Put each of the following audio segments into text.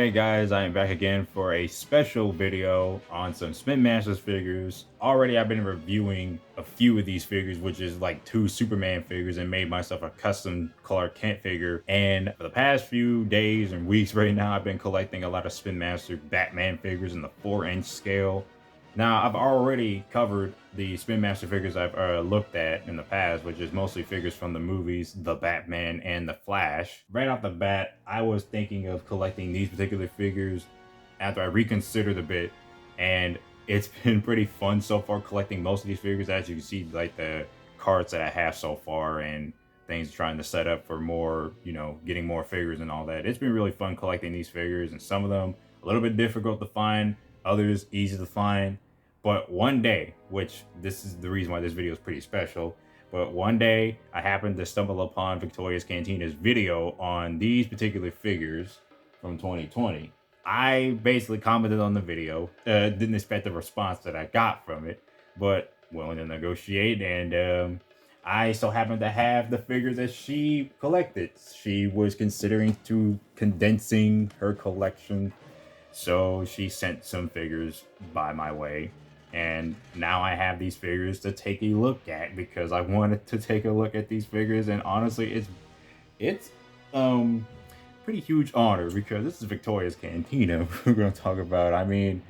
Hey guys, I am back again for a special video on some Spin Masters figures. Already I've been reviewing a few of these figures, which is like two Superman figures, and made myself a custom Clark Kent figure. And for the past few days and weeks right now, I've been collecting a lot of Spin Master Batman figures in the 4-inch scale. Now, I've already covered the Spin Master figures I've looked at in the past, which is mostly figures from the movies, The Batman and The Flash. Right off the bat, I was thinking of collecting these particular figures after I reconsidered a bit, and it's been pretty fun so far collecting most of these figures. As you can see, like the cards that I have so far and things trying to set up for more, getting more figures and all that. It's been really fun collecting these figures, and some of them a little bit difficult to find, others easy to find. But one day, which this is the reason why this video is pretty special, but one day I happened to stumble upon Victoria's Cantina's video on these particular figures from 2020. I basically commented on the video, didn't expect the response that I got from it, but willing to negotiate, and I so happened to have the figures that she collected. She was considering to condensing her collection, so she sent some figures by my way. And now I have these figures to take a look at because I wanted to take a look at these figures, and honestly, it's pretty huge honor because this is Victoria's Cantina we're gonna talk about. I mean,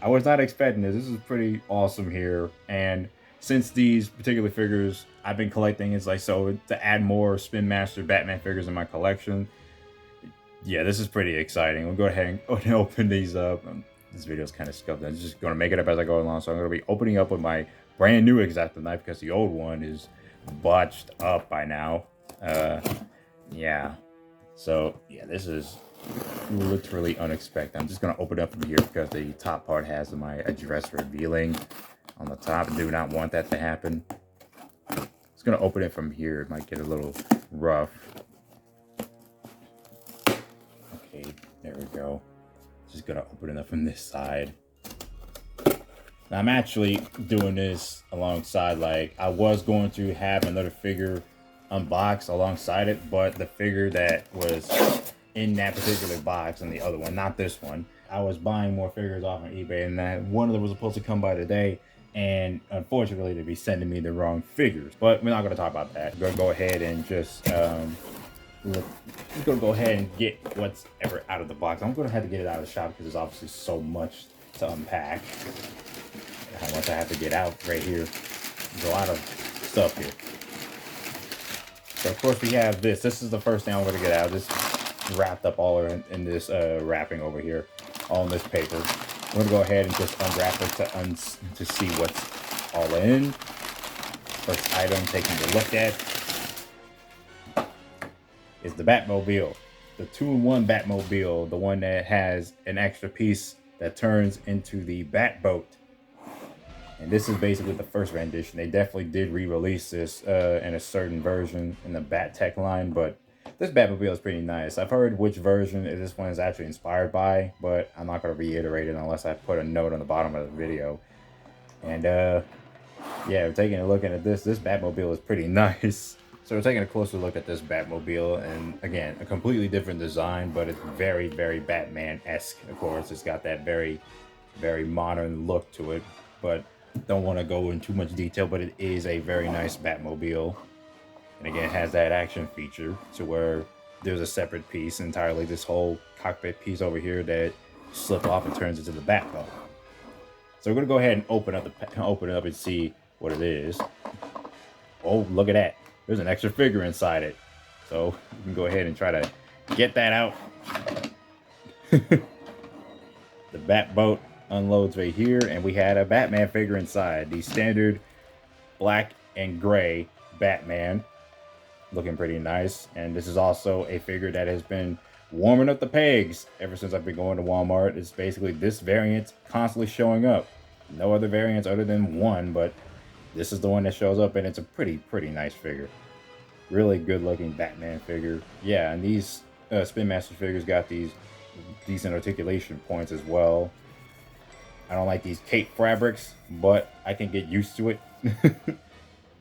I was not expecting this. This is pretty awesome here, and since these particular figures I've been collecting, it's like so to add more Spin Master Batman figures in my collection. Yeah, this is pretty exciting. We'll go ahead and open these up. This video is kind of scuffed. I'm just going to make it up as I go along. So I'm going to be opening up with my brand new X-Acto knife because the old one is botched up by now. Yeah. So, yeah, this is literally unexpected. I'm just going to open it up from here because the top part has my address revealing on the top. I do not want that to happen. Just going to open it from here. It might get a little rough. Okay, there we go. Just gonna open it up from this side. Now, I'm actually doing this alongside, like, I was going to have another figure unboxed alongside it, but the figure that was in that particular box and the other one, not this one, I was buying more figures off on eBay, and that one of them was supposed to come by today, and unfortunately they'd be sending me the wrong figures. But we're not gonna talk about that. We're gonna go ahead and just gonna go ahead and get what's ever out of the box. I'm gonna have to get it out of the shop because there's obviously so much to unpack. How much I have to get out right here. There's a lot of stuff here. So of course we have this. This is the first thing I'm gonna get out. This wrapped up all in this wrapping over here, all in this paper. I'm gonna go ahead and just unwrap it to see what's all in. First item taking a look at is the Batmobile, the 2-in-1 Batmobile, the one that has an extra piece that turns into the Batboat. And this is basically the first rendition. They definitely did re-release this in a certain version in the Bat Tech line, but this Batmobile is pretty nice. I've heard which version this one is actually inspired by, but I'm not going to reiterate it unless I put a note on the bottom of the video. And yeah, taking a look at this Batmobile is pretty nice. So we're taking a closer look at this Batmobile, and again, a completely different design, but it's very, very Batman-esque. Of course, it's got that very, very modern look to it, but don't want to go in too much detail, but it is a very nice Batmobile. And again, it has that action feature to where there's a separate piece entirely, this whole cockpit piece over here that slip off and turns into the Batboat. So we're gonna go ahead and open it up and see what it is. Oh, look at that. There's an extra figure inside it. So we can go ahead and try to get that out. The Batboat unloads right here, and we had a Batman figure inside. The standard black and gray Batman. Looking pretty nice. And this is also a figure that has been warming up the pegs ever since I've been going to Walmart. It's basically this variant constantly showing up. No other variants other than one, but this is the one that shows up, and it's a pretty nice figure. Really good looking Batman figure. Yeah, and these Spin Master figures got these decent articulation points as well. I don't like these cape fabrics, but I can get used to it.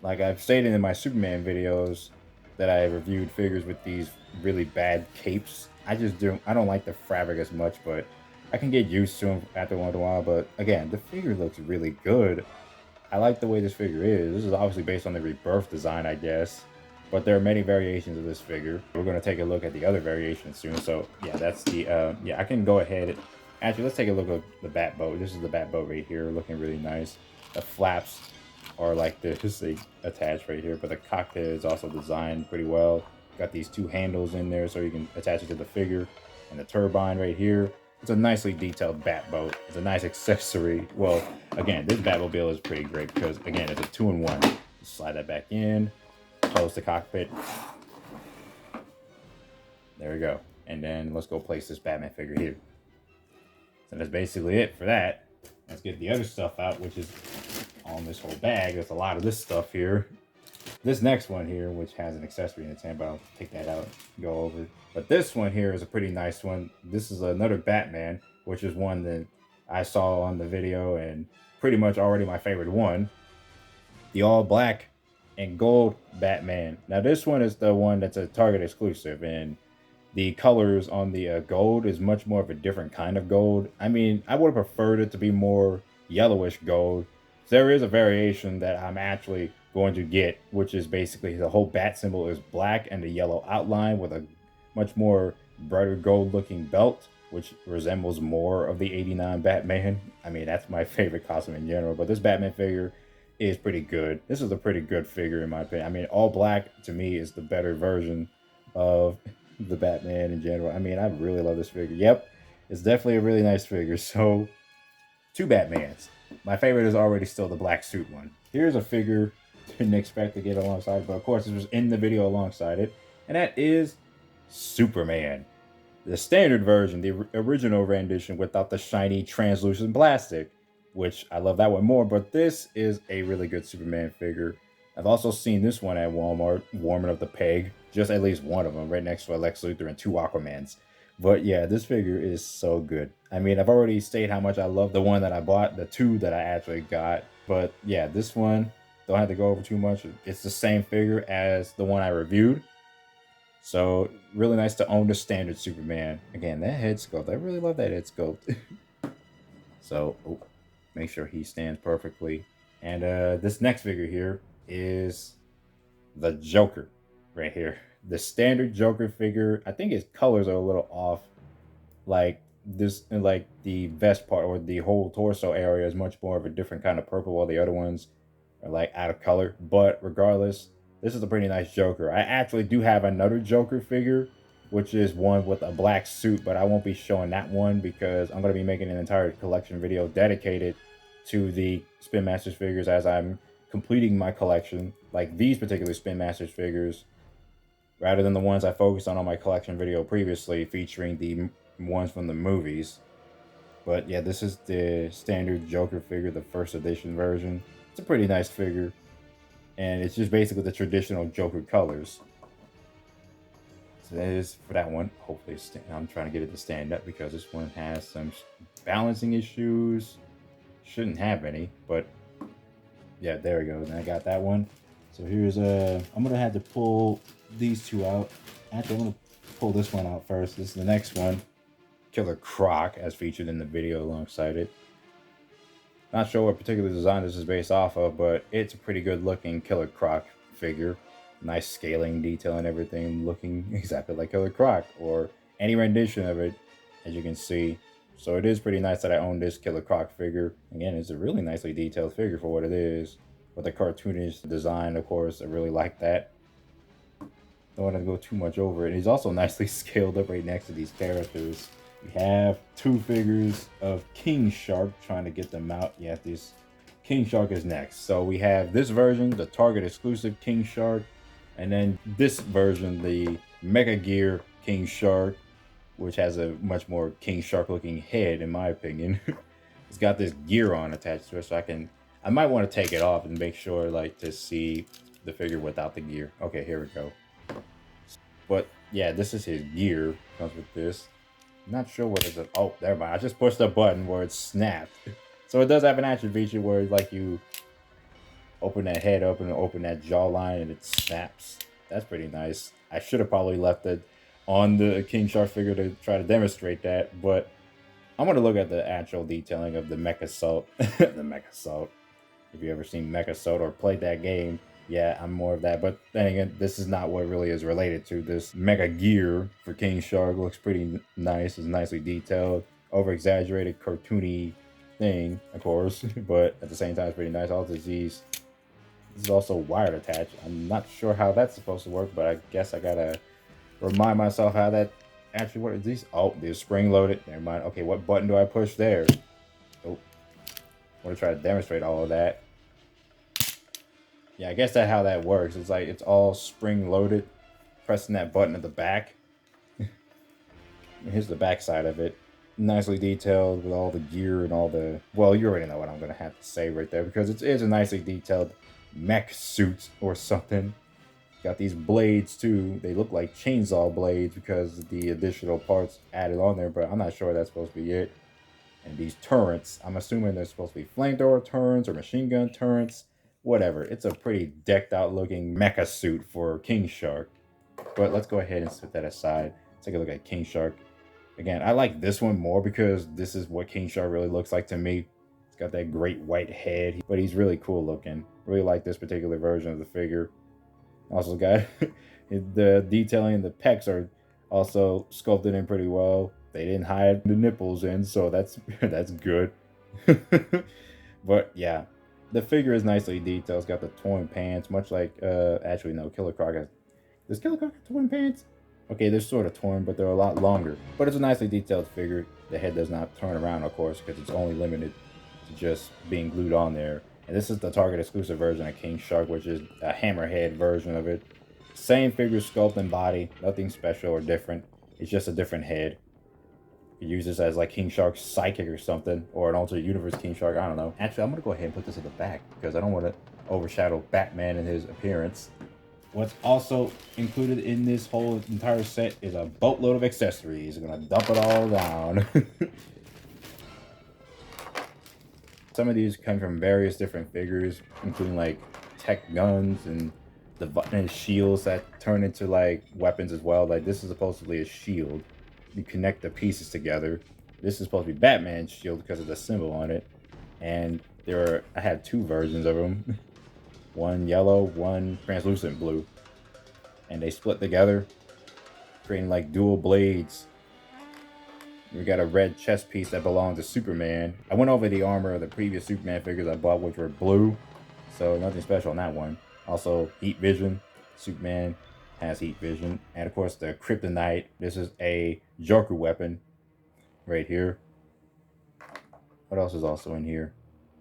Like I've stated in my Superman videos that I reviewed figures with these really bad capes, I don't like the fabric as much, but I can get used to him after once in a while. But again, the figure looks really good. I like the way this figure is. This is obviously based on the Rebirth design, I guess. But there are many variations of this figure. We're going to take a look at the other variations soon. So yeah, that's the, yeah, I can go ahead. Actually, let's take a look at the bat boat. This is the bat boat right here, looking really nice. The flaps are like this, they attach right here, but the cockpit is also designed pretty well. Got these two handles in there so you can attach it to the figure, and the turbine right here. It's a nicely detailed bat boat. It's a nice accessory. Well, again, this Batmobile is pretty great because, again, it's a 2-in-1. Just slide that back in, close the cockpit. There we go. And then let's go place this Batman figure here. So that's basically it for that. Let's get the other stuff out, which is on this whole bag. There's a lot of this stuff here. This next one here, which has an accessory in its hand, but I'll take that out, go over. But this one here is a pretty nice one. This is another Batman, which is one that I saw on the video and pretty much already my favorite one. The all black and gold Batman. Now this one is the one that's a Target exclusive, and the colors on the gold is much more of a different kind of gold. I mean, I would have preferred it to be more yellowish gold. There is a variation that I'm actually going to get, which is basically the whole bat symbol is black and a yellow outline with a much more brighter gold looking belt, which resembles more of the 89 Batman. I mean, that's my favorite costume in general, but this Batman figure is pretty good. This is a pretty good figure in my opinion. I mean, all black to me is the better version of the Batman in general. I mean, I really love this figure. Yep, it's definitely a really nice figure. So, two Batmans. My favorite is already still the black suit one. Here's a figure didn't expect to get alongside, but of course it was in the video alongside it, and that is Superman. The standard version, the original rendition without the shiny translucent plastic, which I love that one more, but this is a really good Superman figure. I've also seen this one at Walmart, warming up the peg, just at least one of them, right next to a Lex Luthor and two Aquamans. But yeah, this figure is so good. I mean, I've already stated how much I love the one that I bought, the two that I actually got. But yeah, this one, don't have to go over too much. It's the same figure as the one I reviewed. So really nice to own the standard Superman. Again, that head sculpt, I really love that head sculpt. So, make sure he stands perfectly. And this next figure here is the Joker right here. The standard Joker figure. I think his colors are a little off. Like this, like the vest part or the whole torso area is much more of a different kind of purple, while the other ones are like out of color. But regardless, this is a pretty nice Joker. I actually do have another Joker figure, which is one with a black suit, but I won't be showing that one because I'm going to be making an entire collection video dedicated to the Spin Masters figures as I'm completing my collection. Like these particular Spin Masters figures, rather than the ones I focused on my collection video previously featuring the ones from the movies. But yeah, this is the standard Joker figure, the first edition version. It's a pretty nice figure, and it's just basically the traditional Joker colors. So that is for that one. Hopefully I'm trying to get it to stand up because this one has some balancing issues. Shouldn't have any, but yeah, there we go. And I got that one. So here's I'm gonna have to pull these two out. Actually, I'm gonna pull this one out first. This is the next one, Killer Croc, as featured in the video alongside it. Not sure what particular design this is based off of, but it's a pretty good looking Killer Croc figure. Nice scaling detail and everything, looking exactly like Killer Croc or any rendition of it, as you can see. So it is pretty nice that I own this Killer Croc figure. Again, it's a really nicely detailed figure for what it is. With the cartoonish design, of course, I really like that. Don't want to go too much over it. He's also nicely scaled up right next to these characters. We have two figures of King Shark, trying to get them out. Yeah, this King Shark is next. So we have this version, the Target exclusive King Shark, and then this version, the Mega Gear King Shark, which has a much more King Shark looking head, in my opinion. It's got this gear on attached to it, so I might want to take it off and make sure, like, to see the figure without the gear. Okay, here we go. But yeah, this is his gear. Comes with this. Not sure what it is. Oh, never mind. I just pushed the button where it snapped. So it does have an action feature where, like, you open that head up and open that jawline and it snaps. That's pretty nice. I should have probably left it on the King Shark figure to try to demonstrate that, but I'm gonna look at the actual detailing of the Mecha Salt. The Mecha Salt. If you ever seen Mecha Salt or played that game, yeah, I'm more of that. But then again, this is not what really is related to. This Mecha Gear for King Shark looks pretty nice. It's nicely detailed, over exaggerated, cartoony thing, of course, but at the same time, it's pretty nice. All these. This is also wired attached. I'm not sure how that's supposed to work, but I guess I gotta remind myself how that actually works. These, oh, they're spring loaded. Never mind. Okay, what button do I push there? Oh, I want to try to demonstrate all of that. Yeah, I guess that's how that works. It's like it's all spring loaded. Pressing that button at the back. Here's the back side of it. Nicely detailed with all the gear and all the... Well, you already know what I'm going to have to say right there, because it is a nicely detailed mech suit or something. Got these blades too. They look like chainsaw blades because of the additional parts added on there, but I'm not sure that's supposed to be it. And these turrets, I'm assuming they're supposed to be flamethrower turrets or machine gun turrets. Whatever. It's a pretty decked out looking mecha suit for King Shark. But let's go ahead and set that aside. Let's take a look at King Shark. Again, I like this one more because this is what King Shark really looks like to me. It's got that great white head, but he's really cool looking. Really like this particular version of the figure. Also got the detailing and the pecs are also sculpted in pretty well. They didn't hide the nipples in, so that's good. But yeah, the figure is nicely detailed. It's got the torn pants, much like actually no, Killer Croc has. Does Killer Croc have torn pants? Okay, they're sort of torn, but they're a lot longer. But it's a nicely detailed figure. The head does not turn around, of course, because it's only limited to just being glued on there. And this is the Target exclusive version of King Shark, which is a hammerhead version of it. Same figure sculpt and body, nothing special or different. It's just a different head. You use this as like King Shark's psychic or something, or an alternate universe King Shark, I don't know. Actually, I'm gonna go ahead and put this at the back because I don't want to overshadow Batman and his appearance. What's also included in this whole entire set is a boatload of accessories. I'm gonna dump it all down. Some of these come from various different figures, including like tech guns and the shields that turn into like weapons as well. Like this is supposedly a shield. You connect the pieces together. This is supposed to be Batman's shield because of the symbol on it. And I had two versions of them. One yellow, one translucent blue. And they split together, creating like dual blades. We got a red chest piece that belonged to Superman. I went over the armor of the previous Superman figures I bought, which were blue. So nothing special on that one. Also, heat vision. Superman has heat vision. And of course, the kryptonite. This is a Joker weapon right here. What else is also in here?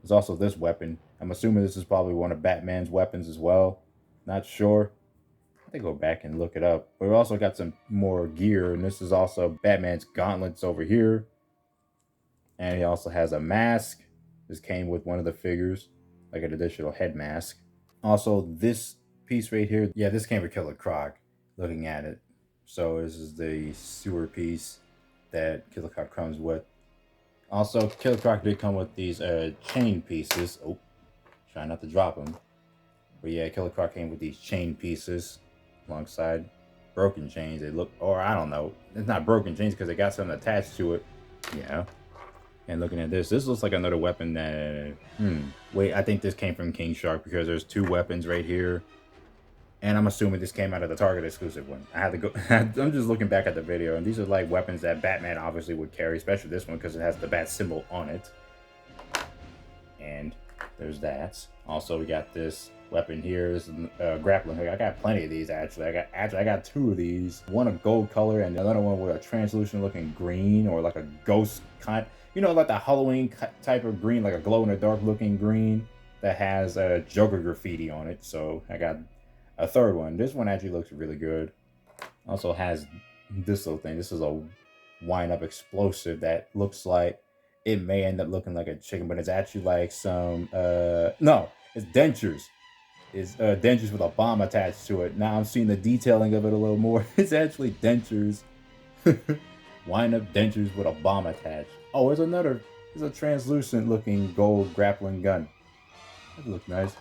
There's also this weapon. I'm assuming this is probably one of Batman's weapons as well. Not sure. I think go back and look it up. But we also got some more gear, and this is also Batman's gauntlets over here. And he also has a mask. This came with one of the figures, like an additional head mask. Also, this piece right here, yeah, this came with Killer Croc, looking at it. So this is the sewer piece that Killer Croc comes with. Also, Killer Croc did come with these chain pieces. Oh, try not to drop them. But yeah, Killer Croc came with these chain pieces alongside broken chains. They look, or I don't know, it's not broken chains because they got something attached to it. Yeah. And looking at this looks like another weapon that, wait, I think this came from King Shark because there's two weapons right here. And I'm assuming this came out of the Target exclusive one. I had to go, I'm just looking back at the video, and these are like weapons that Batman obviously would carry, especially this one because it has the bat symbol on it. And there's that. Also, we got this weapon here. This is grappling hook. I got plenty of these actually. I got two of these. One a gold color and another one with a translucent looking green, or like a ghost kind. You know, like the Halloween type of green, like a glow in the dark looking green that has a Joker graffiti on it. So I got a third one. This one actually looks really good. Also has this little thing. This is a wind up explosive that looks like it may end up looking like a chicken, but it's actually like some no, it's dentures. It's dentures with a bomb attached to it. Now I'm seeing the detailing of it a little more. It's actually dentures. Wind up dentures with a bomb attached. Oh, there's another. There's a translucent looking gold grappling gun. That looks nice.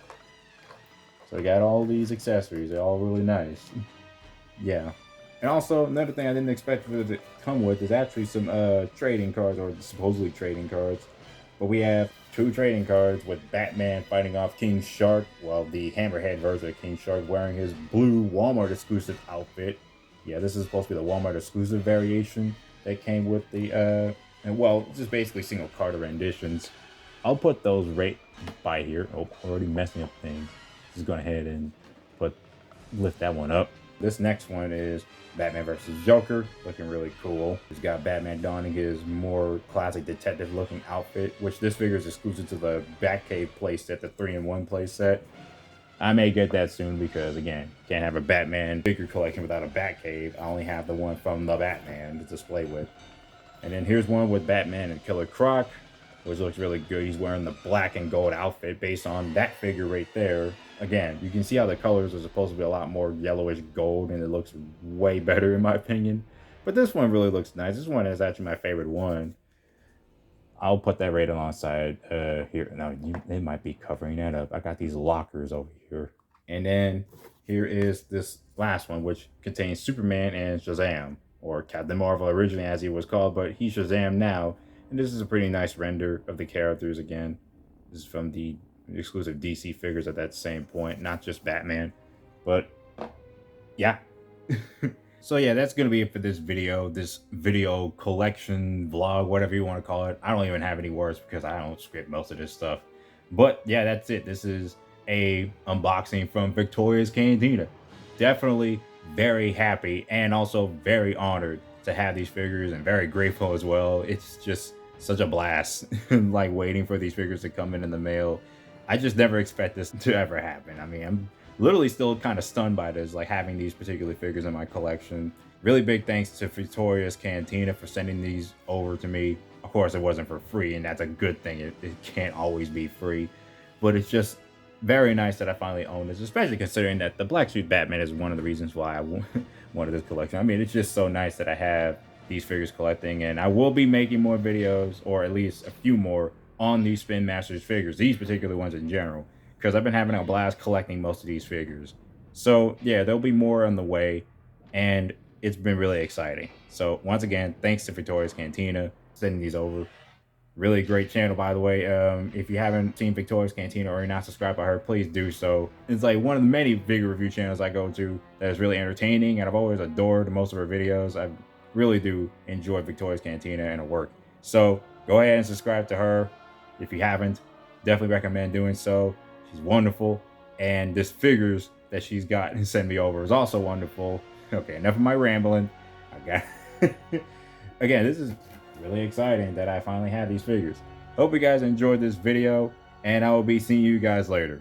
So I got all these accessories. They're all really nice. Yeah. And also, another thing I didn't expect it to come with is actually some trading cards, or supposedly trading cards. But we have 2 trading cards with Batman fighting off King Shark, while the Hammerhead version of King Shark wearing his blue Walmart exclusive outfit. Yeah, this is supposed to be the Walmart exclusive variation that came with the and well, just basically single card renditions. I'll put those right by here. Oh, already messing up things. Just go ahead and lift that one up. This next one is Batman versus Joker, looking really cool. He's got Batman donning his more classic detective looking outfit, which this figure is exclusive to the Batcave playset, the 3-in-1 playset. I may get that soon because, again, can't have a Batman figure collection without a Batcave. I only have the one from the Batman to display with. And then here's one with Batman and Killer Croc, which looks really good. He's wearing the black and gold outfit based on that figure right there. Again, you can see how the colors are supposed to be a lot more yellowish gold, and it looks way better in my opinion. But this one really looks nice. This one is actually my favorite one. I'll put that right alongside here. No, they might be covering that up. I got these lockers over here. And then here is this last one, which contains Superman and Shazam, or Captain Marvel originally as he was called, but he's Shazam now. And this is a pretty nice render of the characters again. This is from the exclusive DC figures at that same point, not just Batman. But yeah. So yeah, that's gonna be it for this video collection vlog, whatever you want to call it. I don't even have any words because I don't script most of this stuff. But yeah, that's it. This is a unboxing from Victoria's Cantina. Definitely very happy and also very honored to have these figures, and very grateful as well. It's just such a blast like waiting for these figures to come in the mail. I just never expect this to ever happen. I mean, I'm literally still kind of stunned by this, like having these particular figures in my collection. Really big thanks to Victoria's Cantina for sending these over to me. Of course, it wasn't for free, and that's a good thing. It can't always be free, but it's just very nice that I finally own this, especially considering that the Black Suit Batman is one of the reasons why I wanted this collection. I mean, it's just so nice that I have these figures collecting, and I will be making more videos, or at least a few more, on these Spin Masters figures, these particular ones in general, because I've been having a blast collecting most of these figures. So yeah, there'll be more on the way, and it's been really exciting. So once again, thanks to Victoria's Cantina sending these over. Really great channel, by the way. If you haven't seen Victoria's Cantina or you're not subscribed by her, please do so. It's like one of the many figure review channels I go to that is really entertaining, and I've always adored most of her videos. I really do enjoy Victoria's Cantina and her work. So go ahead and subscribe to her if you haven't. Definitely recommend doing so. She's wonderful, and this figures that she's got and sent me over is also wonderful. Okay, enough of my rambling. I got again, this is really exciting that I finally have these figures. Hope you guys enjoyed this video, and I will be seeing you guys later.